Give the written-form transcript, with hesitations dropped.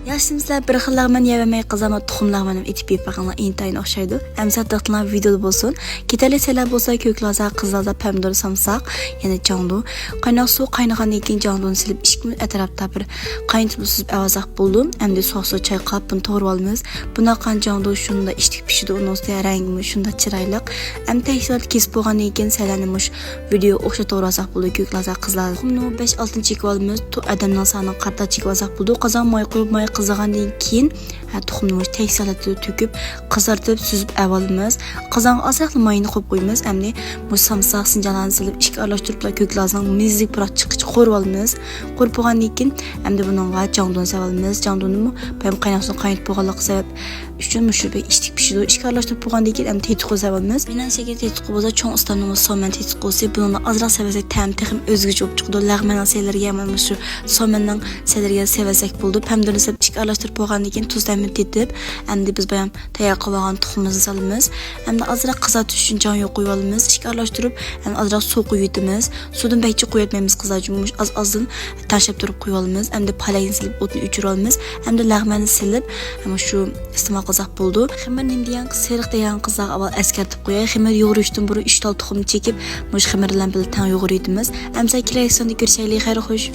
Yaşımızda bir xillarman yememey qızama tuxumlarman etib yepaqanlar intayin oxşaydı. Əmsə dıqtılan videoda bolsun. Ketəli sələr bolsa köklaza, qızlarda pomidor samsaq, yəni candu. Qaynaq su qaynağandan keyin candunu silib 2 minut ətrafda bir qaynatıb süzüb avazaq buldum. Əmdə soğuq çayqab bunu to'g'rib olamiz. Buna qan candu şunda içtik pişidi, onun üstüne rəngimi şunda çiraylıq. Əm təhsilat kesib bolğandan keyin sələnmiş video oxşa to'g'razaq buldu köklaza qızlar. Bunu 5-6 çekib olamiz. Tu adamdan sanın qarta çekib olsaq buldu. Qazan may qoyub may qızğandan keyin tuxumni təhsilatı töküb qızartıb süzüb avalımız. Qazan asaqlı mayını qoyub qoyumuz. Əmni bu samsaq sincalarını silib işki arlaşdırıp köklazdan mizlik bırak çıxıcı qoyub olamiz. Qoyub bolğandan keyin əmdə bununla candunu savalımız. Candunu mu bayam qaynaqsın qaynatıb bolğanlıq səbəb üçün müşübə içtik pişidi. İşki arlaşdırıp bolğandan keyin əmdə tetiqo savalımız. Menen şəkil tetiqo bolsa çoğ ustanımız somen tetiqosu. Bununla azraq sevəsək təm texim özgücə olub çıxdı. Lağmənan şeylərə yeməmiş şu somenden şeylərə sevəsək buldu. Pomidorunu silib işki arlaşdırıp bolğandan keyin tuz təmin etib əmdə biz bayam tayyor qılğan tuxumumuzu salımız. Əmdə azraq qızartış üçün can yoq qoyub alımız. İşki arlaşdırıp azraq su qoyuyudumuz. Sudan bəkçi qoyatmayımız qızarcımmış. Az-azın taşıp durub qoyub alımız. Əmdə palayını silib otunu üçürüb alımız. Əmdə lağməni silib şu istimal qızaq buldu. Xəmir nim degan seriq degan qızaq avval əskartib qo'yay. Xəmir yoğurishdan buru 3 tal tuxumni chekib, mush xəmirlan bilan tan yoğuruyudumuz. Əmsə kreaksiyonda görüşəylik, xeyr xoş.